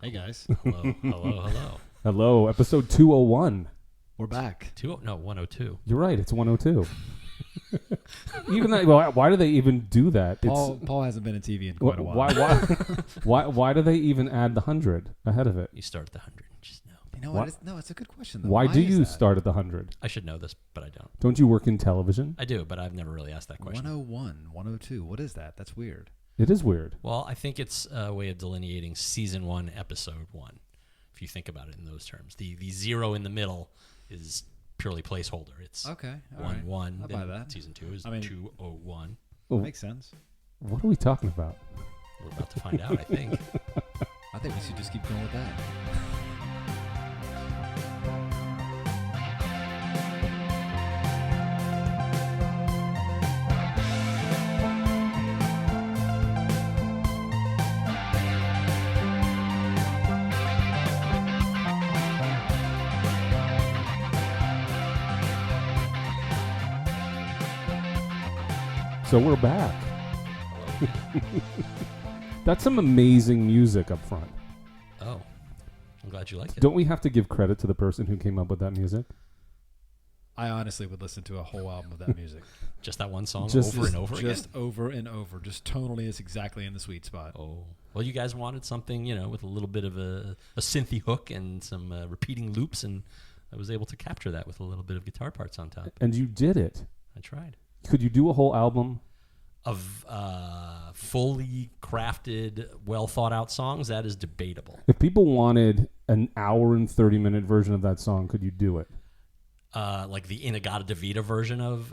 Hey guys. Hello. Hello, episode 201. We're back. 102. You're right, it's 102. Even that, why do they even do that? Paul hasn't been in TV in quite a while. Why do they even add the 100 ahead of it? You start at the 100. Just know. You know what? No, it's a good question, though. Why do you that? start at the 100? I should know this, but I don't. Don't you work in television? I do, but I've never really asked that question. 101, 102. What is that? That's weird. It is weird. Well, I think it's a way of delineating season 1, episode 1. If you think about it in those terms, the 0 in the middle is purely placeholder. It's okay. 1-1. I'll buy that. Season 2 is 201. Makes sense. What are we talking about? We're about to find out, I think. I think we should just keep going with that. So we're back. That's some amazing music up front. Oh, I'm glad you like it. Don't we have to give credit to the person who came up with that music? I honestly would listen to a whole album of that music. Just that one song Just over and over again? Just over and over. Just tonally, it's exactly in the sweet spot. Oh. Well, you guys wanted something, with a little bit of a synthy hook and some repeating loops, and I was able to capture that with a little bit of guitar parts on top. And you did it. I tried. Could you do a whole album of fully crafted, well thought out songs? That is debatable. If people wanted an hour and 30-minute version of that song, could you do it? Like the Inagata Devita version of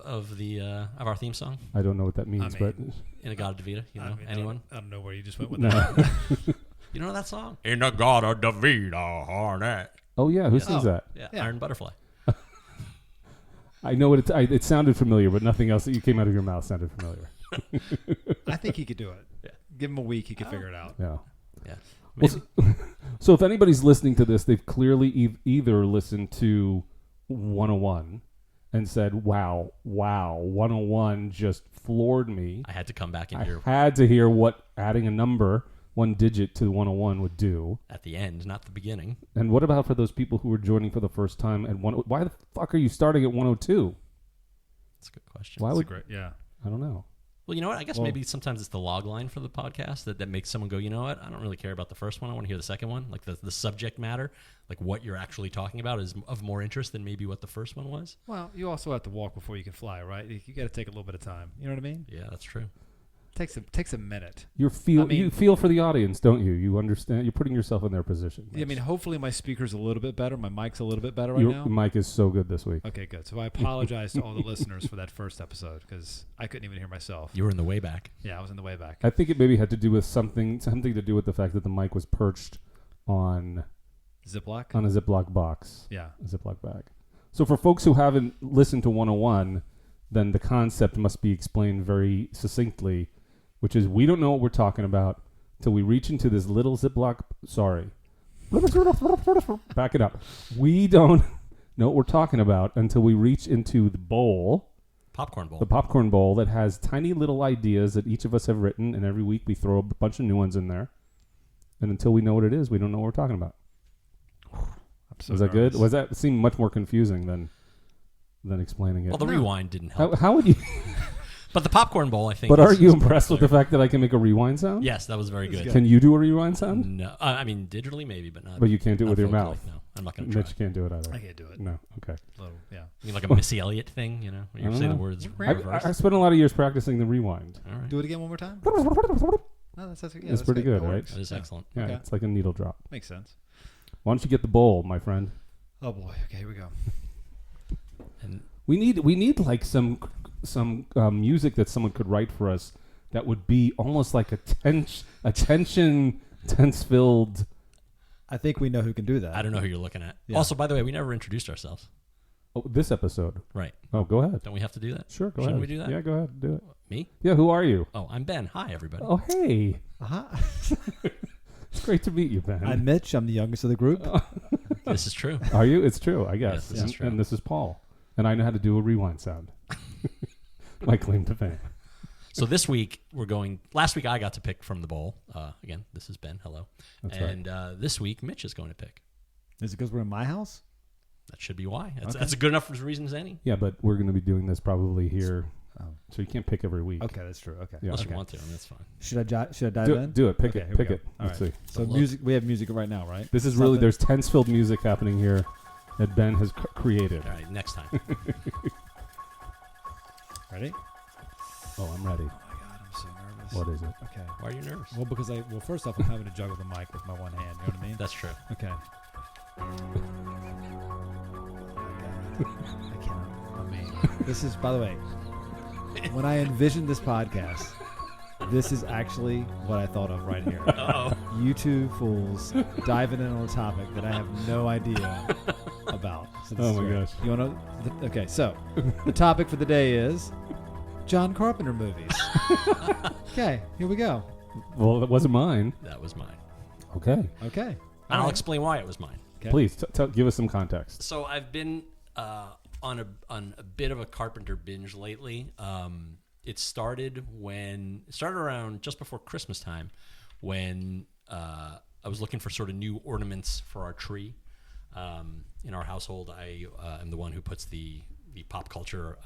our theme song? I don't know what that means, but Inagata Devita, anyone? I don't know where you just went with no. that. You don't know that song? Inagata Devita, Harnett. Oh yeah, who sings that? Yeah, Iron Butterfly. I know what it sounded familiar, but nothing else that you came out of your mouth sounded familiar. I think he could do it. Yeah. Give him a week, he could figure it out. Yeah. Yeah. Well, so if anybody's listening to this, they've clearly either listened to 101 and said, wow, 101 just floored me. I had to come back in I here had to hear what adding a number, one digit to 101 would do. at the end, not the beginning. And what about for those people who were joining for the first time at why the fuck are you starting at 102? That's a good question. Why That's would a great, yeah. I don't know. Well, you know what? I guess maybe sometimes it's the log line for the podcast that makes someone go, you know what? I don't really care about the first one. I want to hear the second one. Like the subject matter, like what you're actually talking about is of more interest than maybe what the first one was. Well, you also have to walk before you can fly, right? You got to take a little bit of time. You know what I mean? Yeah, that's true. Takes a minute. You feel for the audience, don't you? You understand. You're putting yourself in their position. Yeah, I mean, hopefully my speaker's a little bit better. My mic's a little bit better Your now. mic is so good this week. Okay, good. So I apologize to all the listeners for that first episode because I couldn't even hear myself. You were in the way back. Yeah, I was in the way back. I think it maybe had to do with something to do with the fact that the mic was perched on Ziploc? a Ziploc box. Yeah. A Ziploc bag. So for folks who haven't listened to 101, then the concept must be explained very succinctly, which is we don't know what we're talking about till we reach into this little Ziploc. Sorry. Back it up. We don't know what we're talking about until we reach into the bowl. Popcorn bowl. The popcorn bowl that has tiny little ideas that each of us have written, and every week we throw a bunch of new ones in there. And until we know what it is, we don't know what we're talking about. Was that good? Was that seem much more confusing than explaining it? Well, the rewind didn't help. How would you... But the popcorn bowl, I think. But aren't you impressed with the fact that I can make a rewind sound? Yes, that was very good. Can you do a rewind sound? No, I mean digitally maybe, but not. But you can't do it with your vocally. mouth. No, I'm not going to try. Mitch can't do it either. I can't do it. No, okay. Yeah. You mean like a Missy Elliott thing, where you say the words reversed? I spent a lot of years practicing the rewind. All right. Do it again one more time? No, that's It's pretty good, right? That is excellent. Yeah, Okay. it's like a needle drop. Makes sense. Why don't you get the bowl, my friend? Oh boy. Okay, here we go. And We need like some music that someone could write for us that would be almost like a tense-filled. I think we know who can do that. I don't know who you're looking at. Yeah. Also, by the way, we never introduced ourselves. Oh, this episode. Right. Oh, go ahead. Don't we have to do that? Sure, go Shouldn't ahead. we do that? Yeah, go ahead. Do it. Me? Yeah, who are you? Oh, I'm Ben. Hi, everybody. Oh, hey. Uh-huh. It's great to meet you, Ben. I'm Mitch. I'm the youngest of the group. This is true. Are you? It's true, I guess. Yes, this is true. And this is Paul. And I know how to do a rewind sound. My claim to fame. So this week we're going. Last week I got to pick from the bowl. Again, this is Ben. Hello. That's and this week Mitch is going to pick. Is it because we're in my house? That should be why. Okay. That's a good enough reason as any. Yeah, but we're going to be doing this probably here, so you can't pick every week. Okay, that's true. Okay. Yeah. Unless Okay. you want to, and that's fine. Should I dive Do in? it. Do it. Pick Okay, it. here we Pick go. it. All Let's right. see. So Look. music. We have music right now, right? This is Something- really, there's tense-filled music happening here that Ben has created. All right, next time. Ready? Oh, I'm ready. Oh my god, I'm so nervous. What is it? Okay. Why are you nervous? Well, because first off, I'm having to juggle the mic with my one hand. You know what I mean? That's true. Okay. I cannot. I mean, this is, by the way, when I envisioned this podcast, this is actually what I thought of right here. Uh-oh. You two fools diving in on a topic that I have no idea about. So this Oh is my great. gosh. You want to? Okay, so the topic for the day is John Carpenter movies. Okay, here we go. Well, it wasn't mine. That was mine. Okay. Okay. And All I'll right. explain why it was mine. Okay. Please, give us some context. So I've been on a bit of a Carpenter binge lately. It started around just before Christmas time, when I was looking for sort of new ornaments for our tree. In our household, I am the one who puts the pop culture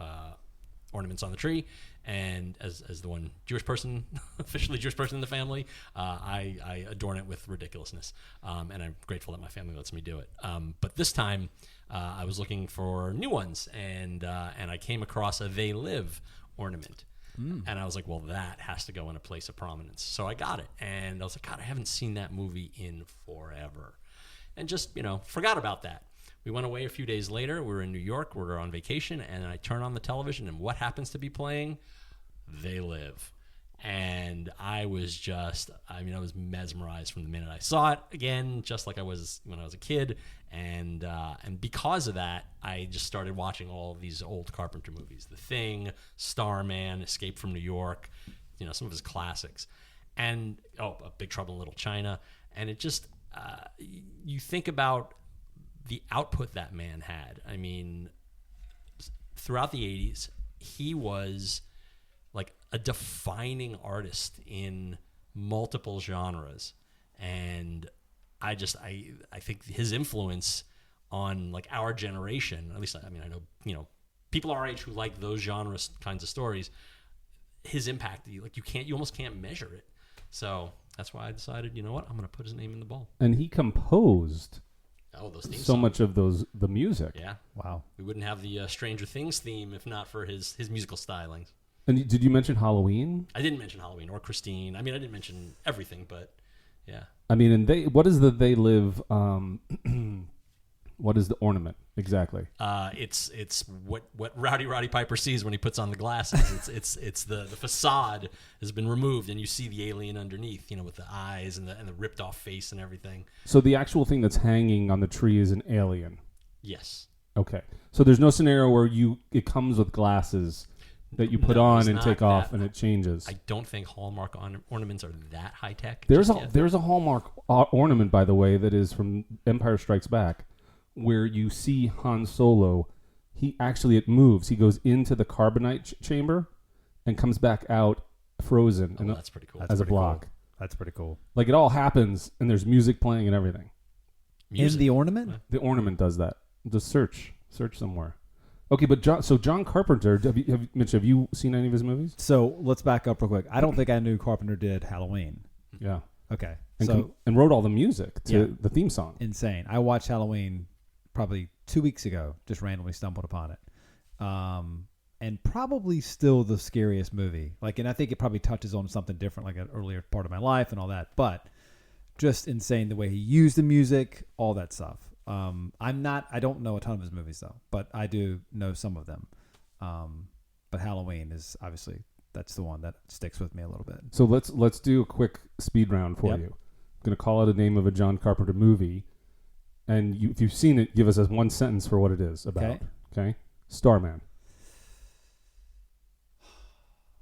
ornaments on the tree, and as the one Jewish person, officially Jewish person in the family, I adorn it with ridiculousness, and I'm grateful that my family lets me do it. But this time, I was looking for new ones, and I came across a "They Live" ornament. And I was like, well, that has to go in a place of prominence. So I got it, and I was like, God, I haven't seen that movie in forever, and just forgot about that. We went away a few days later. We were in New York. We were on vacation, and I turn on the television, and what happens to be playing? They Live. And I was I was mesmerized from the minute I saw it, again, just like I was when I was a kid. And because of that, I just started watching all of these old Carpenter movies. The Thing, Starman, Escape from New York, some of his classics. And, A Big Trouble in Little China. And it just, you think about the output that man had. I mean, throughout the 80s, he was like a defining artist in multiple genres. And I think his influence on like our generation, at least, I know, people our age who like those genres kinds of stories, his impact, you almost can't measure it. So that's why I decided, you know what, I'm going to put his name in the bowl. And he composed Those themes. so much of the music. Yeah. Wow. We wouldn't have the Stranger Things theme if not for his musical stylings. And did you mention Halloween? I didn't mention Halloween or Christine. I mean, I didn't mention everything, but yeah. I mean, and what is the They Live? What is the ornament exactly? It's what Roddy Piper sees when he puts on the glasses. it's the facade has been removed, and you see the alien underneath, with the eyes and the ripped off face and everything. So the actual thing that's hanging on the tree is an alien. Yes. Okay. So there's no scenario where it comes with glasses that you put No, on it's and not take off that. and it changes. I don't think Hallmark ornaments are that high tech. There's a Hallmark ornament, by the way, that is from Empire Strikes Back, where you see Han Solo. It moves. He goes into the carbonite chamber and comes back out frozen that's pretty cool. as a block. That's pretty cool. Like it all happens and there's music playing and everything. Music. In the ornament? The ornament does that. Just search somewhere. Okay, but John Carpenter, Mitch, have you seen any of his movies? So let's back up real quick. I don't think I knew Carpenter did Halloween. Yeah. Okay. And and wrote all the music to Yeah. the theme song. Insane. I watched Halloween probably 2 weeks ago, just randomly stumbled upon it. And probably still the scariest movie. And I think it probably touches on something different, like an earlier part of my life and all that. But just insane the way he used the music, all that stuff. I don't know a ton of his movies though, but I do know some of them. But Halloween is obviously, that's the one that sticks with me a little bit. So let's do a quick speed round for Yep. you. I'm going to call out a name of a John Carpenter movie, and if you've seen it, give us one sentence for what it is about. Okay? Starman.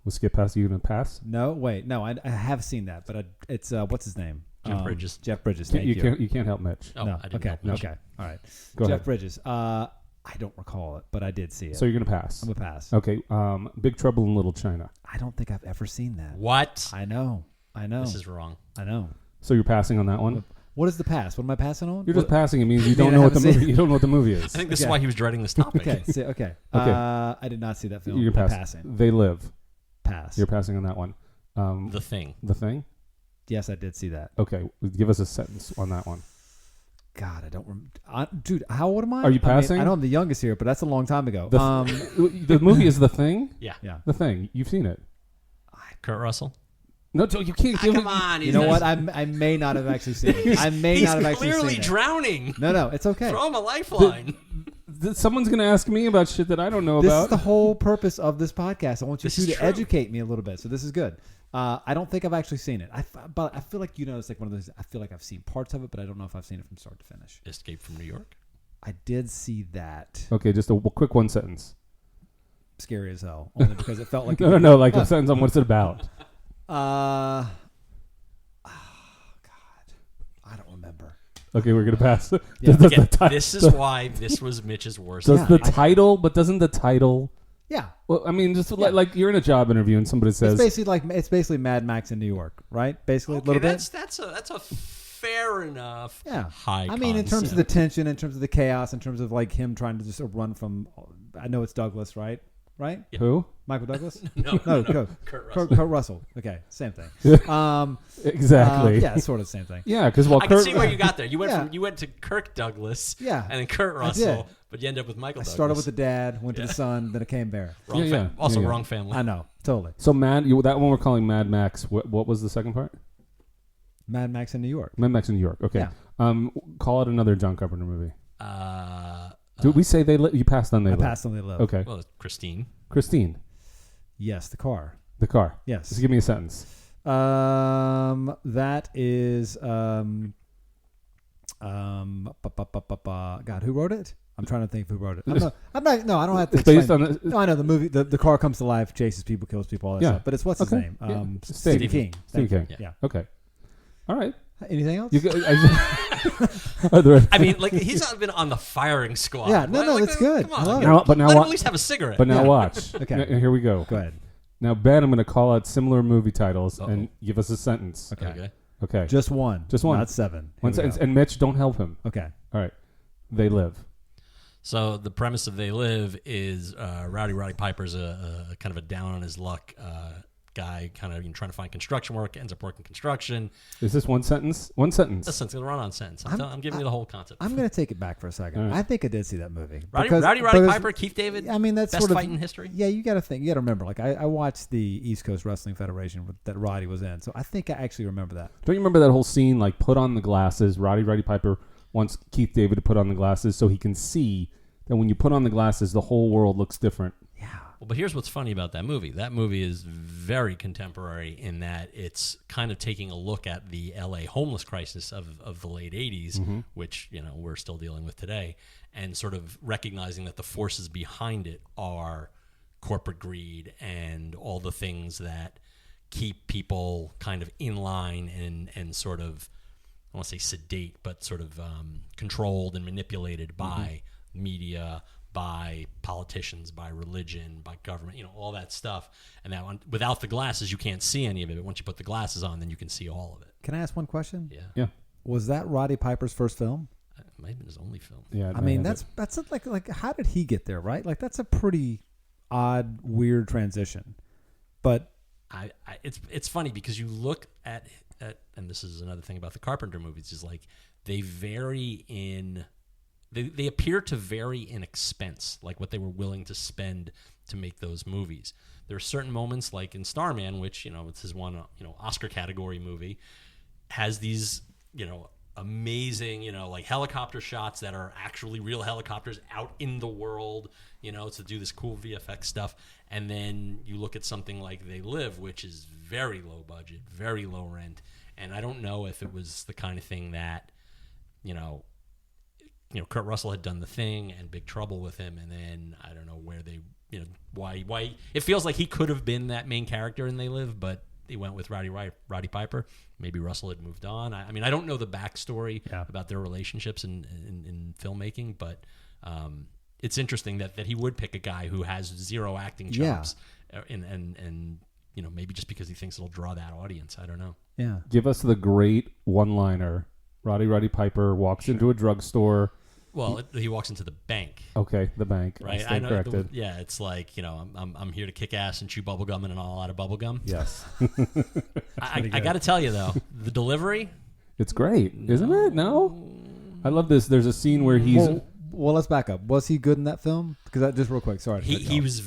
We'll skip past. You going to pass? No, wait, no, I have seen that, but it's what's his name? Jeff Bridges. Jeff Bridges. Thank you. You can't help Mitch. Oh, No. I didn't Okay. know. Okay. All right. Go Jeff ahead. Bridges. I I don't recall it, but I did see it. So you're gonna pass. I'm a pass. Okay. Big Trouble in Little China. I don't think I've ever seen that. What? I know. This is wrong. I know. So you're passing on that one. What is the pass? What am I passing on? You're just passing. It means you I don't mean, know I what the haven't movie. seen You don't know what the movie is. I think this is Okay. why he was dreading this topic. Okay. Okay. Okay. I did not see that film. You're I'm passing. passing. They Live. Pass. You're passing on that one. The Thing. The Thing. Yes, I did see that. Okay. Give us a sentence on that one. God, I don't remember. Dude, how old am I? Are you passing? I know I'm the youngest here, but that's a long time ago. The movie is The Thing. Yeah. Yeah. The Thing. You've seen it. Kurt Russell. No, you can't give Come it. on. You know what? I may not have actually seen it. I may not have actually He's seen clearly it. drowning. No, it's okay. Throw him a lifeline. Someone's gonna ask me about shit that I don't know This about. is the whole purpose of this podcast. I want you This is to true. educate me a little bit. So this is good. I don't think I've actually seen it. But I feel like it's like one of those. I feel like I've seen parts of it, but I don't know if I've seen it from start to finish. Escape from New York. I did see that. Okay, just a quick one sentence. Scary as hell, only because it felt like No, like a sentence on what's it about. God, I don't remember. Okay, we're gonna pass. Yeah. Does Again, the ti- this is why this was Mitch's worst. Does Yeah, the I- title? But doesn't the title? Yeah, Well, I mean, just Yeah. like you're in a job interview and somebody says, it's basically Mad Max in New York, right? Basically, a little bit. That's a fair enough. Yeah. High. I mean, in terms of the concept. tension, in terms of the chaos, in terms of like him trying to just run from. I know it's Douglas, right? Right? "Who? Michael Douglas? no, Kurt Russell. Kurt Russell. Okay, same thing. Exactly. Yeah, it's sort of the same thing. Yeah, because while I can Kurt, see where you got there. You went Yeah. you went to Kirk Douglas, Yeah. and then Kurt did. Russell, but you end up with Michael I Douglas. started with the dad, went to the son, then it came there. wrong Yeah, yeah. Also Yeah, yeah. wrong family. I know, totally. so that one we're calling Mad Max. What was the second part? Mad Max in New York. Mad Max in New York. Okay. Yeah. Call it another John Carpenter movie. Did we say They Live? You passed on They I Live. passed on the love. Okay. Well, Christine. Christine, Yes, the car. the car. Yes. Just give me a sentence. That is God, who wrote it? I'm trying to think of who wrote it. I'm not. No, I don't have to. It's based explain. on. No, I know the movie. The car comes to life, chases people, kills people, all that Yeah. stuff. But it's what's his Okay. name? Yeah. Stephen Stephen King. Stephen Thank King. you. Yeah. Okay. All right. Anything else? Are there- I mean, like he's not been on the firing squad. Yeah, no, Like, that's good. Come I on, love you it. know, But now let him wa- at least have a cigarette. But now Yeah. watch. Okay. Here we go. Go ahead. Now, Ben, I'm going to call out similar movie titles Uh-oh. and give us a sentence. Okay. Okay. Just one. Just one. Not seven. Here One we sentence. go. And Mitch, don't help him. Okay. All right. They Live. So the premise of They Live is Roddy Piper's a kind of a down on his luck guy, kind of trying to find construction work, ends up working construction. Is this one sentence? One sentence. Listen, it's a run-on sentence. I'm giving you the whole concept. I'm going to take it back for a second. All right. I think I did see that movie. Roddy because- Piper, Keith David, I mean, that's best sort of fight in history. Yeah, you got to think. You got to remember. Like I watched the East Coast Wrestling Federation that Roddy was in, so I think I actually remember that. Don't you remember that whole scene, like, put on the glasses? Roddy Piper wants Keith David to put on the glasses so he can see that when you put on the glasses, the whole world looks different. Yeah. Well, but here's what's funny about that movie. That movie is very contemporary in that it's kind of taking a look at the LA homeless crisis of the late 80s, which, we're still dealing with today, and sort of recognizing that the forces behind it are corporate greed and all the things that keep people kind of in line and sort of, I don't want to say sedate, but sort of controlled and manipulated by media, by politicians, by religion, by government, all that stuff. And that one, without the glasses, you can't see any of it. But once you put the glasses on, then you can see all of it. Can I ask one question? Yeah. Yeah. Was that Roddy Piper's first film? It might have been his only film. Yeah. I mean, that's like how did he get there, right? Like that's a pretty odd, weird transition. But It's funny because you look at and this is another thing about the Carpenter movies is like they vary in they appear to vary in expense, like what they were willing to spend to make those movies. There are certain moments like in Starman, which it's his one Oscar category movie, has these amazing like helicopter shots that are actually real helicopters out in the world, to do this cool VFX stuff. And then you look at something like They Live, which is very low budget, very low rent. And I don't know if it was the kind of thing that, Kurt Russell had done The Thing and Big Trouble with him. And then I don't know where they, why it feels like he could have been that main character in They Live, but he went with Roddy Piper. Maybe Russell had moved on. I mean, I don't know the backstory about their relationships in filmmaking, but it's interesting that he would pick a guy who has zero acting chops, and maybe just because he thinks it'll draw that audience. I don't know. Yeah. Give us the great one-liner. Roddy Piper walks into a drugstore. Well, he walks into the bank. Okay, the bank. Right, I know. Corrected. Yeah, it's like I'm here to kick ass and chew bubble gum and all out of bubble gum. Yes. I got to tell you though, the delivery. It's great, isn't it? No, I love this. There's a scene where he's. Well, let's back up. Was he good in that film? Because just real quick, sorry. He was.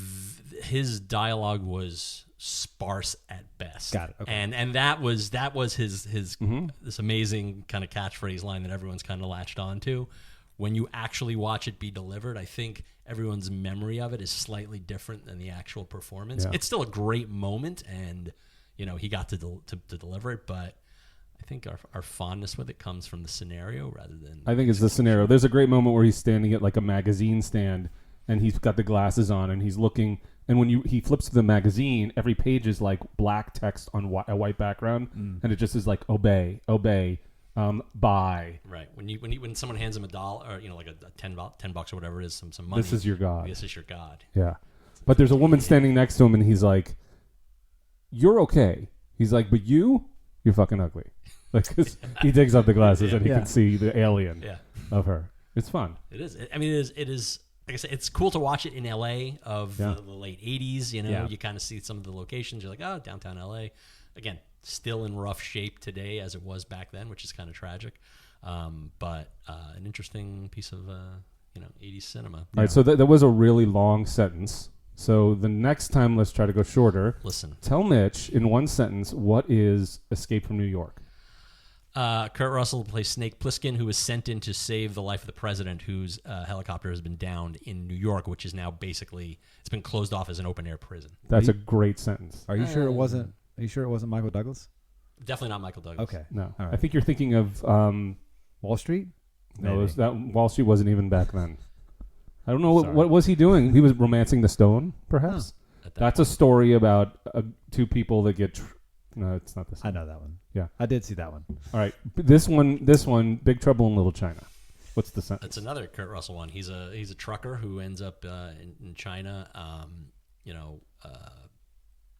His dialogue was sparse at best. Got it. Okay. And that was his this amazing kind of catchphrase line that everyone's kind of latched on to. When you actually watch it be delivered, I think everyone's memory of it is slightly different than the actual performance. Yeah. It's still a great moment, and he got to deliver it, but I think our fondness with it comes from the scenario rather than. I think it's the scenario. There's a great moment where he's standing at like a magazine stand, and he's got the glasses on, and he's looking. And when he flips to the magazine, every page is like black text on a white background, and it just is like obey, buy. Right. When someone hands him a dollar, or like a $10 or whatever it is, some money. This is your God. This is your God. Yeah. But there's a woman standing next to him, and he's like, "You're okay." He's like, "But you're fucking ugly." Like, 'cause he takes off the glasses and he can see the alien of her. It's fun. It is. It is. Like I said, it's cool to watch it in LA of the late 80s. You kind of see some of the locations. You're like, oh, downtown LA. Again, still in rough shape today as it was back then, which is kind of tragic. But an interesting piece of 80s cinema. All right, so that was a really long sentence. So the next time, let's try to go shorter. Listen. Tell Mitch in one sentence, what is Escape from New York? Kurt Russell plays Snake Plissken, who was sent in to save the life of the president, whose helicopter has been downed in New York, which is now basically it's been closed off as an open-air prison. That's a great sentence. Are you sure it wasn't? Are you sure it wasn't Michael Douglas? Definitely not Michael Douglas. Okay. No, All right. I think you're thinking of Wall Street. no. That Wall Street wasn't even back then. I don't know what was he doing. He was romancing the stone, perhaps. That's a story about two people that get. No, it's not this one. I know that one. Yeah. I did see that one. All right. This one, Big Trouble in Little China. What's the sentence? It's another Kurt Russell one. He's a trucker who ends up in China,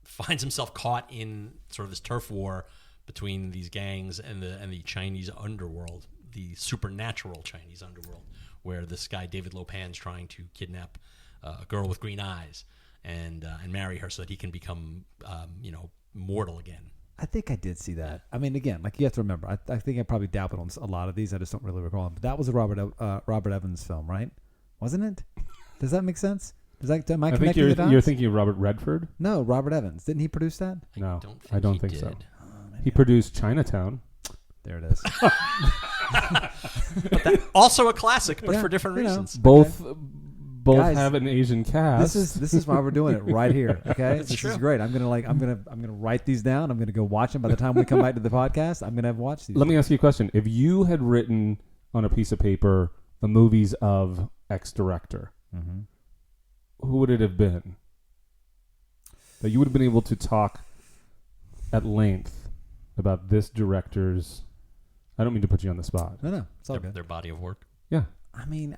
finds himself caught in sort of this turf war between these gangs and the Chinese underworld, the supernatural Chinese underworld, where this guy, David Lopan's trying to kidnap a girl with green eyes and marry her so that he can become, mortal again. I think I did see that. I mean, again, like you have to remember, I think I probably dabbled on a lot of these. I just don't really recall them. But that was a Robert Evans film, right? Wasn't it? Does that make sense? Am I connecting the dots? You're thinking of Robert Redford? No, Robert Evans. Didn't he produce that? No, I don't think so. Oh, He produced Chinatown. There it is. Also a classic, but for different reasons. Both Guys, have an Asian cast. This is why we're doing it right here. Okay, this true. is great. I'm gonna write these down. I'm gonna go watch them. By the time we come back to the podcast, I'm gonna have watched these. Let me ask you a question. If you had written on a piece of paper the movies of X director, who would it have been? That you would have been able to talk at length about this director's. I don't mean to put you on the spot. No, it's all good. Their body of work. Yeah. I mean,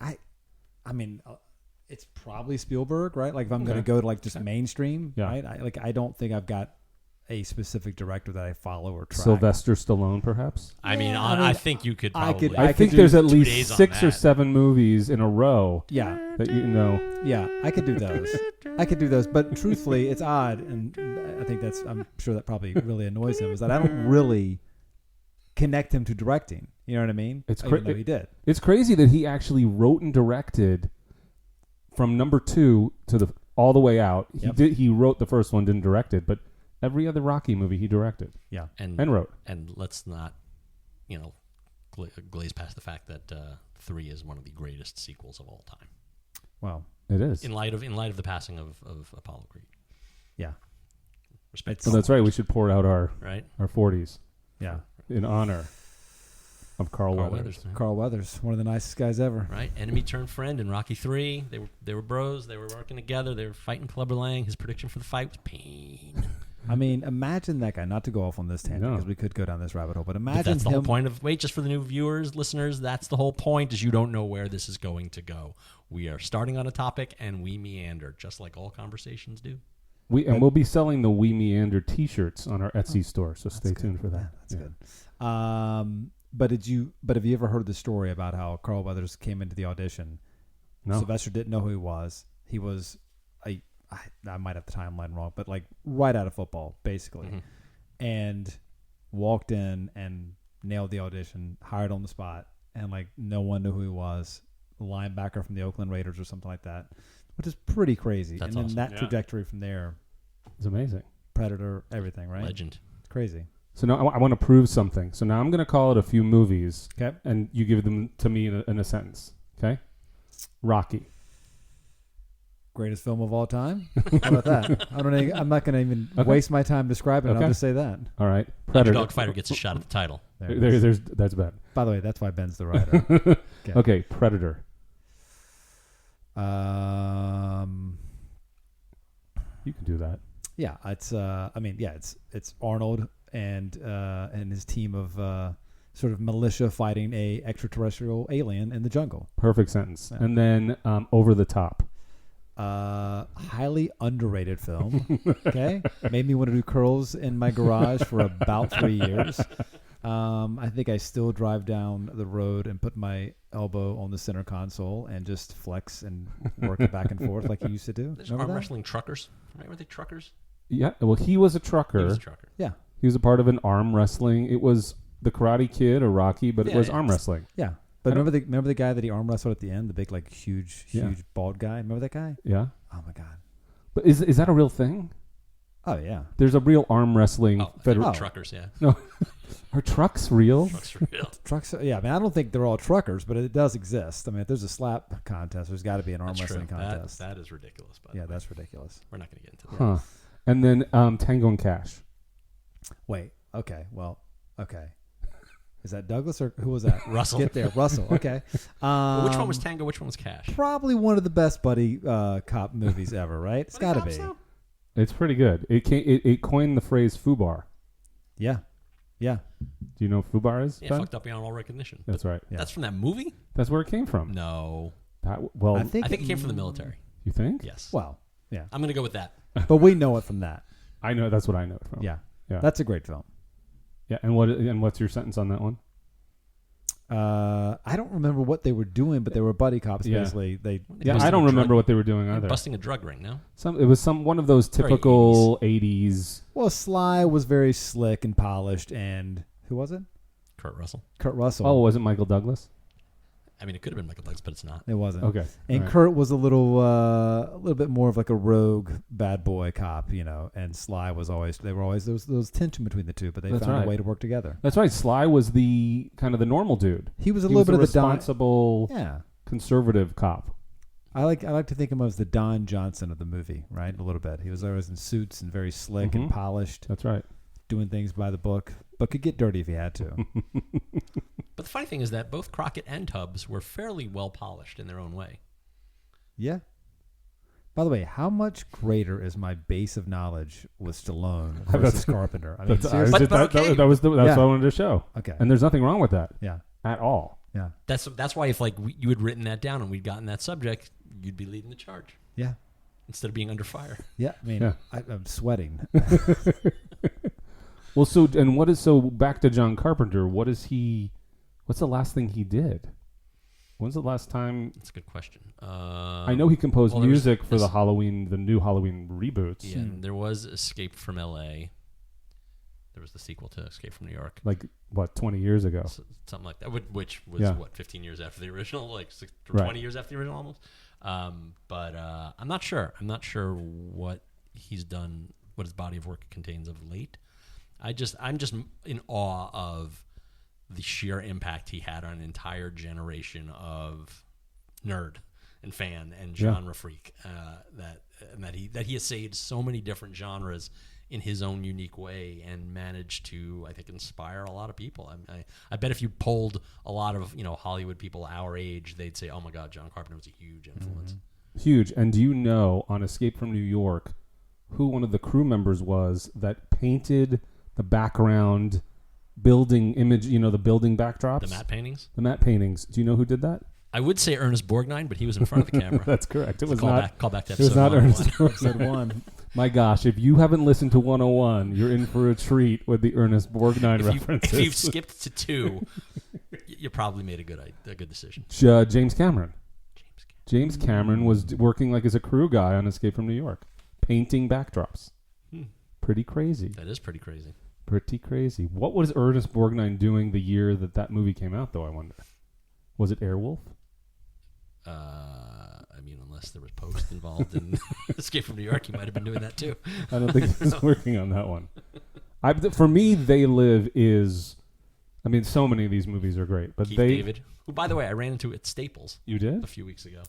it's probably Spielberg, right? Like if I'm going to go to like just mainstream, right? I don't think I've got a specific director that I follow or track. Sylvester Stallone, perhaps. I think you could probably. I think there's at least 6 or 7 movies in a row. Yeah. That you know. Yeah, I could do those. But truthfully, it's odd, and I think I'm sure that probably really annoys him, is that I don't really connect him to directing. You know what I mean? Even though he did. It's crazy that he actually wrote and directed from number 2 to all the way out. He wrote the first one, didn't direct it, but every other Rocky movie he directed. Yeah. And wrote. And let's not, glaze past the fact that 3 is one of the greatest sequels of all time. Well, it is. In light of the passing of Apollo Creed. Yeah. Respect. So that's right. We should pour out our 40s. Yeah. In honor of Carl Weathers. Carl Weathers, one of the nicest guys ever. Right, enemy turned friend in Rocky 3. They were bros. They were working together. They were fighting Clubber Lang. His prediction for the fight was pain. I mean, imagine that guy. Not to go off on this tangent No. because we could go down this rabbit hole, but But imagine that's the him. whole point of just for the new viewers, listeners. That's the whole point is you don't know where this is going to go. We are starting on a topic and we meander, just like all conversations do. We'll be selling the We Meander T-shirts on our Etsy store, so stay tuned for that. Yeah, that's good. But have you ever heard the story about how Carl Weathers came into the audition? No. Sylvester didn't know who he was. He was I might have the timeline wrong, but like right out of football, basically, and walked in and nailed the audition, hired on the spot, and like no one knew who he was. A linebacker from the Oakland Raiders or something like that, which is pretty crazy. That's and then awesome. that trajectory from there, It's amazing. Predator, everything, right? Legend. It's crazy. So now I want to prove something. So now I'm going to call it a few movies, Okay. and you give them to me in a sentence. Okay. Rocky. Greatest film of all time. How about that? I'm not going to even waste my time describing it. Okay. I'll just say that. All right. Predator. Underdog Fighter gets a shot at the title. There it is. That's bad. By the way, that's why Ben's the writer. Okay. Predator. You can do that. Yeah, it's it's Arnold and his team of sort of militia fighting a extraterrestrial alien in the jungle. Perfect sentence. Yeah. And then Over the Top. Highly underrated film. Okay, made me want to do curls in my garage for about 3 years. I think I still drive down the road and put my elbow on the center console and just flex and work it back and forth like you used to do. There's Remember arm that? wrestling truckers, right? Were they truckers? Yeah. Well, he was a trucker. He was a trucker. Yeah, He was a part of an arm wrestling. It was the Karate Kid or Rocky, but it Yeah, was yeah. arm wrestling. yeah. But remember the guy that he arm wrestled at the end, the big like huge Yeah. bald guy. Remember that guy? Yeah. Oh my god. But is that a real thing? Oh yeah. There's a real arm wrestling. Oh, they were Oh. truckers, yeah. No. Are trucks real? Trucks are real. Trucks. Yeah, I mean, I don't think they're all truckers, but it does exist. I mean, if there's a slap contest, there's got to be an arm That's wrestling true. contest. That is ridiculous. By the Yeah, way. that's ridiculous. We're not going to get into that. Huh. And then Tango and Cash. Wait. Okay. Well. Okay. Is that Douglas or who was that? Russell. Get there, Russell. Okay. But which one was Tango? Which one was Cash? Probably one of the best buddy cop movies ever, right? It's got to be. It's pretty good. It coined the phrase FUBAR. Yeah. Yeah. Do you know what FUBAR is? Yeah, Ben? fucked up beyond all recognition. That's right. Yeah. That's from that movie? That's where it came from. No. Well, I I think think it came from the military. you think? Yes. Well, yeah. I'm going to go with that. But we know it from that. I know. That's what I know it from. Yeah. Yeah. That's a great film. Yeah. And what's your sentence on that one? I don't remember what they were doing, but they were buddy cops. Yeah. Basically, they. Yeah, busted I don't a drug- remember what they were doing They're either. busting a drug ring, no? It was one of those Very typical 80s. Well, Sly was very slick and polished, and who was it? Kurt Russell. Kurt Russell. Oh, was it Michael Douglas? I mean, it could have been Michael Douglas, but it's not. It wasn't. Okay. And All right. Kurt was a little bit more of like a rogue bad boy cop, and Sly was always there was tension between the two, but they That's found right. a way to work together. That's right. Sly was the kind of the normal dude. He was a He little was bit the of the Don. responsible, Yeah, conservative cop. I like to think of him as the Don Johnson of the movie, right? A little bit. He was always in suits and very slick and Mhm. polished, That's right. doing things by the book, but could get dirty if he had to. But the funny thing is that both Crockett and Tubbs were fairly well polished in their own way. Yeah. By the way, how much greater is my base of knowledge with Stallone versus Carpenter? I mean, seriously. But okay. That's Yeah. what I wanted to show. Okay. And there's nothing wrong with that Yeah. at all. Yeah. That's why if you had written that down and we'd gotten that subject, you'd be leading the charge Yeah. instead of being under fire. Yeah. I mean, Yeah. I'm sweating. Well, back to John Carpenter. What's the last thing he did? When's the last time? That's a good question. I know he composed well, there was music for this- the new Halloween reboots. Yeah, and there was Escape from L.A. There was the sequel to Escape from New York. Like, 20 years ago? Something like that, which was, Yeah. 15 years after the original, like 20 20 years after the original almost. But I'm not sure. I'm not sure what he's done, what his body of work contains of late. I'm just in awe of the sheer impact he had on an entire generation of nerd and fan and genre freak. That he essayed so many different genres in his own unique way and managed to, I think, inspire a lot of people. I bet if you polled a lot of Hollywood people our age, they'd say, "Oh my God, John Carpenter was a huge influence." Huge. And do you know, on Escape from New York, who one of the crew members was that painted the background building image, the building backdrops. The matte paintings? The matte paintings. Do you know who did that? I would say Ernest Borgnine, but he was in front of the camera. That's correct. It was call not. Back to It was episode not 101. Ernest Episode 1. My gosh, if you haven't listened to 101, you're in for a treat with the Ernest Borgnine references. If you've skipped to 2, you probably made a good decision. James Cameron. James Cameron was working like as a crew guy on Escape from New York, painting backdrops. Pretty crazy. That is pretty crazy. Pretty crazy. What was Ernest Borgnine doing the year that movie came out, though, I wonder? Was it Airwolf? I mean, unless there was Post involved in Escape from New York, he might have been doing that too. I don't think he was working on that one. For me, They Live is... I mean, so many of these movies are great, but Keith David, who, by the way, I ran into at Staples. You did? A few weeks ago,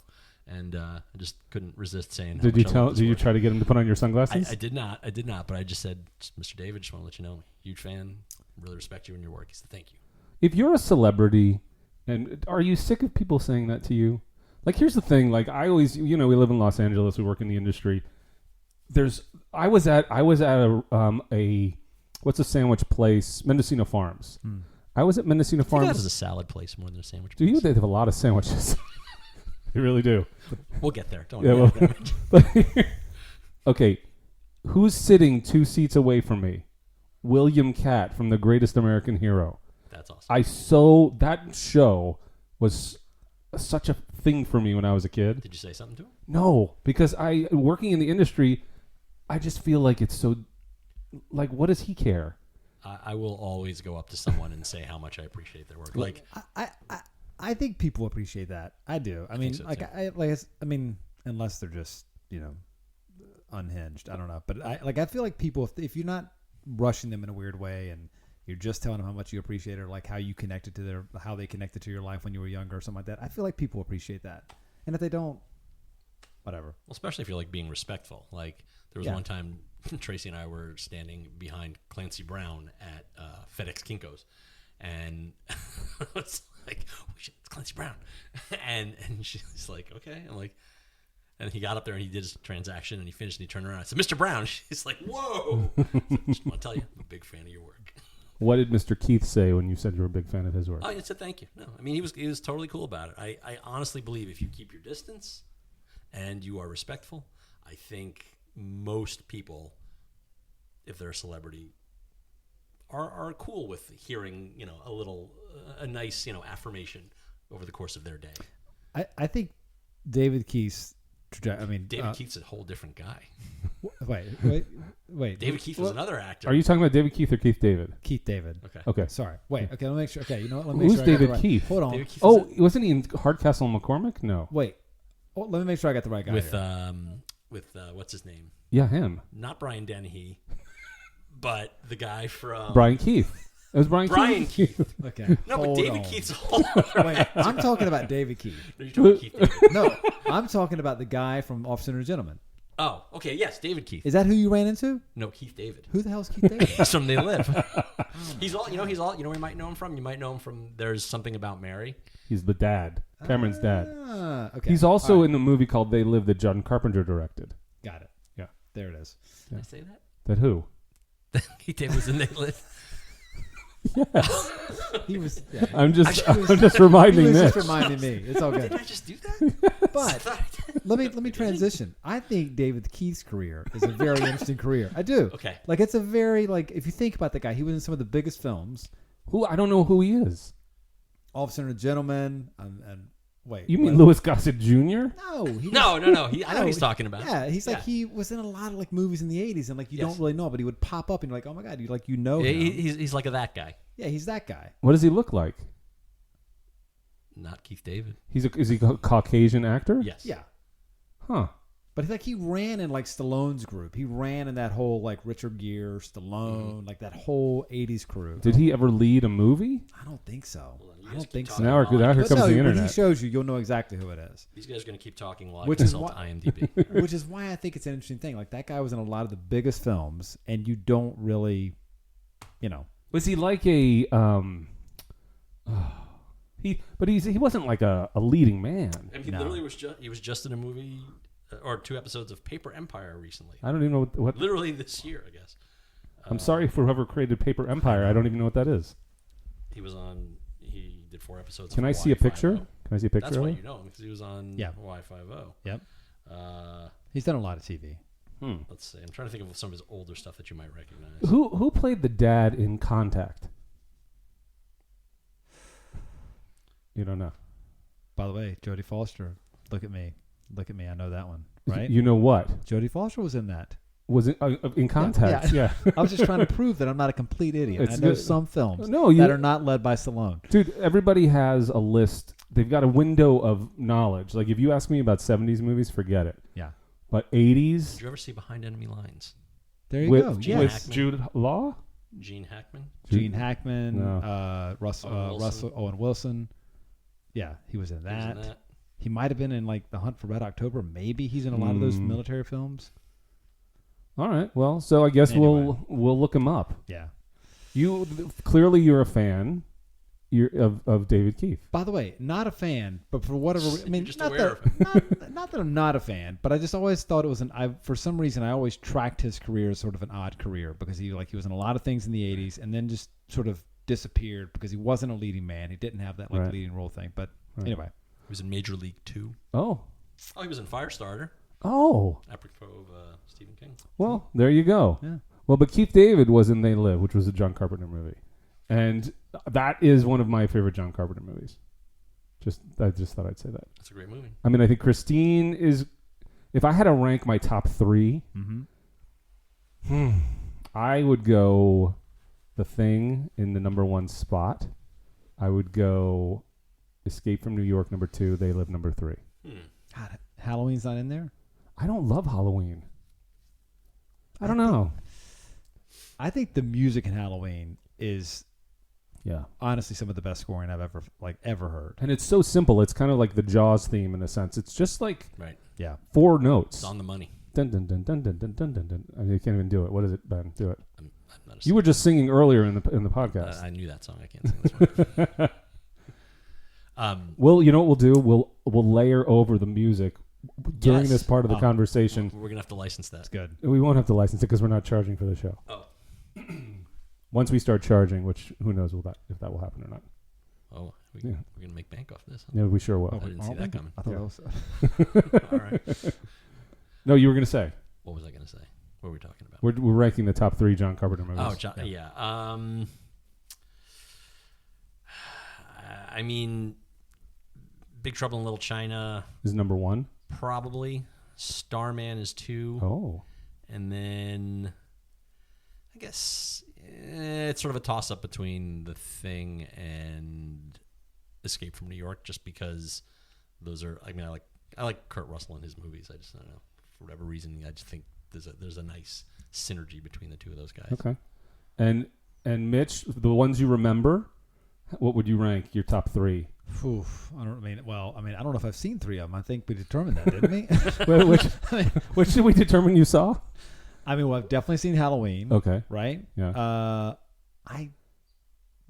and I just couldn't resist saying. Did you try to get him to put on your sunglasses? I did not, but I just said, Mr. David, just want to let you know, huge fan, really respect you and your work. He said, thank you. If you're a celebrity, and are you sick of people saying that to you? Like, here's the thing. Like, I always, we live in Los Angeles. We work in the industry. I was at a what's a sandwich place? Mendocino Farms. I was at Mendocino Farms. I think that is a salad place more than a sandwich Do place. you? They have a lot of sandwiches. They really do. We'll get there. Don't Yeah, worry. Okay, who's sitting 2 seats away from me? William Catt from The Greatest American Hero. That's awesome. That show was such a thing for me when I was a kid. Did you say something to him? No, because working in the industry, I just feel like it's so, like, what does he care? I will always go up to someone and say how much I appreciate their work. Like, I think people appreciate that. I do. I mean, so, like, too. I mean, unless they're just, unhinged. I don't know. But I feel like people, if you're not rushing them in a weird way and you're just telling them how much you appreciate it, or like how you connected to how they connected to your life when you were younger or something like that, I feel like people appreciate that. And if they don't, whatever. Well, especially if you're like being respectful. Like, there was one time Tracy and I were standing behind Clancy Brown at FedEx Kinko's, and it's like, oh shit, it's Clancy Brown, and she's like, okay, I'm like, and he got up there and he did his transaction and he finished and he turned around. I said, Mr. Brown. She's like, whoa. Just want to tell you, I'm a big fan of your work. What did Mr. Keith say when you said you were a big fan of his work? Oh, he said thank you. No, I mean, he was totally cool about it. I honestly believe if you keep your distance and you are respectful, I think most people, if they're a celebrity, are cool with hearing, a nice, affirmation over the course of their day. I think David Keith's David Keith's a whole different guy. Wait. David Keith was another actor. Are you talking about David Keith or Keith David? Keith David. Okay. Sorry. Wait. Okay. Let me make sure. Okay. You know what? Let me make Who's sure I got David the right- Keith? Hold on. David Keith Wasn't he in Hardcastle and McCormick? No. Wait. Oh, let me make sure I got the right guy. with here. what's his name? Yeah, him. Not Brian Dennehy, but the guy from Brian Keith. It was Brian Keith. Okay. No, but hold David on. Keith's a whole other Wait. actor. I'm talking about David Keith. No, you're talking Keith David. No, I'm talking about the guy from Officer and a Gentleman. Oh, okay, yes, David Keith. Is that who you ran into? No, Keith David. Who the hell's Keith David? He's from They Live. He's all. You know where you might know him from? You might know him from There's Something About Mary. He's the dad. Cameron's dad. Okay. He's also All right. in the movie called They Live that John Carpenter directed. Got it. Yeah. There it is. Did I say that? That who? Keith David was in They Live. He was. Yeah. I'm just He reminding was Mitch. just reminding me. It's all Did good. I just do that? But let me transition. I think David Keith's career is a very interesting career. I do. Okay. Like, it's a very, if you think about the guy, he was in some of the biggest films. Who? I don't know who he is. Officer and a Gentleman. And wait. You mean what? Louis Gossett Jr.? No. He was, No. I know who he's talking about. Yeah, he's like, he was in a lot of movies in the 80s, and you Yes. don't really know, but he would pop up and you're like, oh my God, you know Yeah, him. he's like that guy. Yeah, he's that guy. What does he look like? Not Keith David. Is he a Caucasian actor? Yes. Yeah. Huh. But he ran in Stallone's group. He ran in that whole Richard Gere, Stallone, that whole 80s crew. Did he ever lead a movie? I don't think so. Well, then you I guys don't keep think so. talking. Now here But comes the when he internet. shows you, you'll know exactly who it is. These guys are going to keep talking while Which I is consult why- IMDb. Which is why I think it's an interesting thing. That guy was in a lot of the biggest films, and you don't really, Was he like a he wasn't like a leading man. And he No. literally was just in a movie or 2 episodes of Paper Empire recently. I don't even know what Literally this year, I guess. I'm sorry for whoever created Paper Empire. I don't even know what that is. He was on. He did 4 episodes. Can of I see a Hawaii picture? Five-0. Can I see a picture? That's of why it? you know him, because he was on Hawaii 5-0. Yep. Uh, He's done a lot of TV. let's see. I'm trying to think of some of his older stuff that you might recognize. Who played the dad in Contact? You don't know. By the way, Jodie Foster. Look at me. I know that one, right? You know what? Jodie Foster was in that. Was it in Contact? Yeah. I was just trying to prove that I'm not a complete idiot. It's I know good. some films No, you- that are not led by Stallone. Dude, everybody has a list. They've got a window of knowledge. Like, if you ask me about 70s movies, forget it. Yeah. But 80s Did you ever see Behind Enemy Lines? There you with, go. Gene Yeah. with Hackman. Jude Law? Gene Hackman? Gene Hackman, No. Russell Owen Wilson. Yeah, he was in He that. was in that. He might have been in like The Hunt for Red October. Maybe he's in a lot of those military films. All right. Well, so I guess Anyway. we'll look him up. Yeah. Clearly you're a fan of David Keith. By the way, not a fan, but for whatever I mean, just not aware that, of it. not that I'm not a fan, but I just always thought it was for some reason I always tracked his career as sort of an odd career because he was in a lot of things in the 80s and then just sort of disappeared because he wasn't a leading man. He didn't have that Right. leading role thing. But Right. anyway, He was in Major League 2. Oh. Oh, he was in Firestarter. Oh. Apropos of Stephen King. Well, there you go. Yeah. Well, but Keith David was in They Live, which was a John Carpenter movie. And that is one of my favorite John Carpenter movies. I just thought I'd say that. That's a great movie. I mean, I think Christine is... If I had to rank my top 3, I would go The Thing in the number 1 spot. I would go Escape from New York number 2, They Live number 3. God, Halloween's not in there. I don't love Halloween. I don't know. I think the music in Halloween is Yeah. honestly some of the best scoring I've ever heard. And it's so simple. It's kind of like the Jaws theme in a sense. It's just like Right. Yeah. 4 notes. It's on the money. Dun, dun, dun, dun, dun, dun, dun, dun, dun. I mean, you can't even do it. What is it, Ben? Do it. I'm not a You were just singing earlier in the podcast. I knew that song. I can't sing this one. Well, you know what we'll do? We'll layer over the music during Yes. this part of the conversation. We're gonna have to license that. It's good. We won't have to license it because we're not charging for the show. Oh. Once we start charging, which who knows if that will happen or not. Oh, Yeah. we're gonna make bank off this. Huh? Yeah, we sure will. I didn't see that coming. I thought Yeah. that was. All right. No, you were going to say. What was I gonna say? What were we talking about? We're ranking the top 3 John Carpenter movies. Oh, yeah. I mean, Big Trouble in Little China, Is number 1. probably. Starman is 2. Oh. And then I guess it's sort of a toss-up between The Thing and Escape from New York, just because those are. I mean, I like Kurt Russell in his movies. I don't know, for whatever reason. I just think there's a nice synergy between the two of those guys. Okay. And Mitch, the ones you remember, what would you rank your top 3? Oof, I don't know if I've seen 3 of them. I think we determined that, didn't we? Which did we determine you saw? I mean, well, I've definitely seen Halloween. Okay. Right? Yeah. I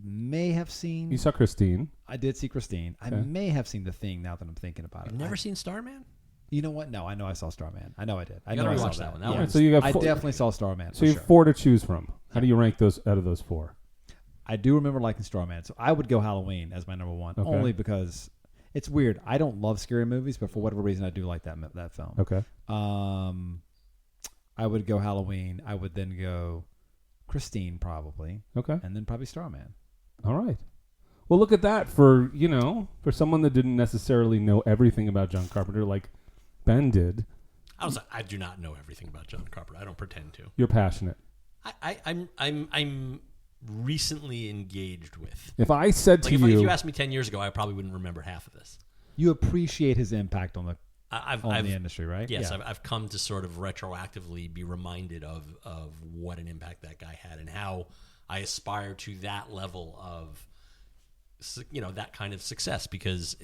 may have seen. You saw Christine. I did see Christine. I Okay. may have seen The Thing now that I'm thinking about it. You've never seen Starman? You know what? No, I know I saw Starman. I know I did. I You know gotta I saw rewatch that one. That Yeah. one's- So you got I 4, definitely saw Starman. So for you sure. have 4 to choose from. How do you rank those out of those 4? I do remember liking Starman, so I would go Halloween as my number 1, Okay. only because it's weird. I don't love scary movies, but for whatever reason, I do like that film. Okay. I would go Halloween. I would then go Christine probably, Okay. and then probably Starman. All right. Well, look at that for someone that didn't necessarily know everything about John Carpenter like Ben did. I do not know everything about John Carpenter. I don't pretend to. You're passionate. I'm recently engaged with. If I said Like to if you, you asked me 10 years ago, I probably wouldn't remember half of this. You appreciate his impact on the I've the industry, right? Yes, Yeah. I've come to sort of retroactively be reminded of what an impact that guy had and how I aspire to that level of, that kind of success, because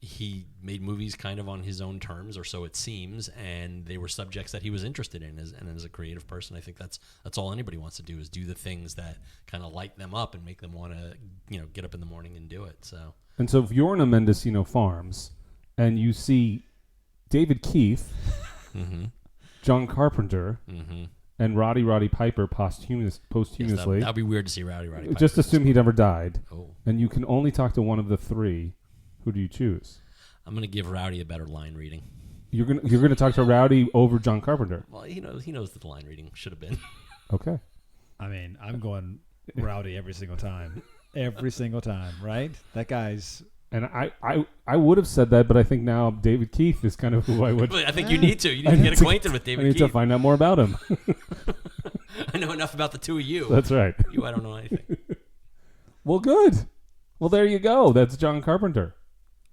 he made movies kind of on his own terms, or so it seems, and they were subjects that he was interested in. And as a creative person, I think that's all anybody wants to do, is do the things that kind of light them up and make them want to, get up in the morning and do it. So. and so if you're in a Mendocino Farms and you see David Keith, Mm-hmm. John Carpenter, Mm-hmm. and Roddy Piper posthumously. That would be weird to see Rowdy Piper. Just assume he never died. Oh. And you can only talk to one of the three. Who do you choose? I'm going to give Rowdy a better line reading. You're gonna talk to Rowdy over John Carpenter. Well, he knows that the line reading should have been. Okay. I mean, I'm going Rowdy every single time. Every single time, right? That guy's... And I would have said that, but I think now David Keith is kind of who I would. I think you need to. You need to get acquainted with I David need Keith. to find out more about him. I know enough about the two of you. That's right. You, I don't know anything. Well, good. Well, there you go. That's John Carpenter.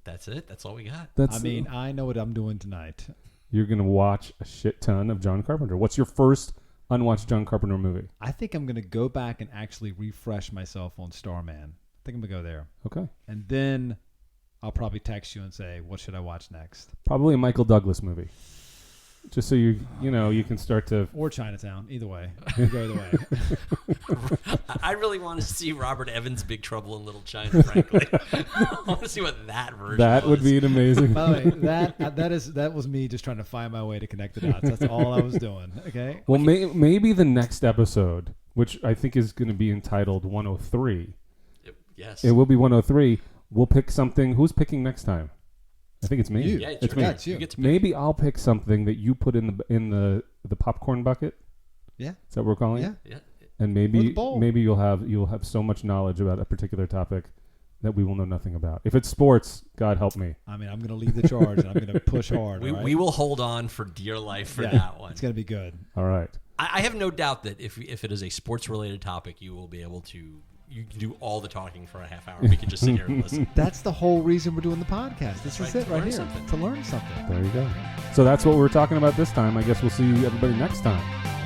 That's it. That's all we got. I mean, I know what I'm doing tonight. You're going to watch a shit ton of John Carpenter. What's your first unwatched John Carpenter movie? I think I'm going to go back and actually refresh myself on Starman. I think I'm going to go there. Okay. And then I'll probably text you and say, what should I watch next? Probably a Michael Douglas movie. Just so you can start to... Or Chinatown. Either way. You go either way. I really want to see Robert Evans' Big Trouble in Little China, frankly. I want to see what that version That was. would be an amazing... By the way, that was me just trying to find my way to connect the dots. That's all I was doing. Okay? Well, maybe the next episode, which I think is going to be entitled 103. Yes. It will be 103. We'll pick something. Who's picking next time? I think it's me. You. Yeah, It's me. Yeah, it's you. You get to pick. Maybe I'll pick something that you put in the popcorn bucket. Yeah. Is that what we're calling Yeah. it? Yeah. And Or the maybe bowl. you'll have so much knowledge about a particular topic that we will know nothing about. If it's sports, God help me. I mean, I'm going to lead the charge and I'm going to push hard. all right? We will hold on for dear life for Yeah, that one. It's going to be good. All right. I have no doubt that if it is a sports related topic, you will be able to. You can do all the talking for a half hour. We can just sit here and listen. That's the whole reason we're doing the podcast. This That's is right, it to right learn here. something. To learn something. There you go. So that's what we're talking about this time. I guess we'll see everybody next time.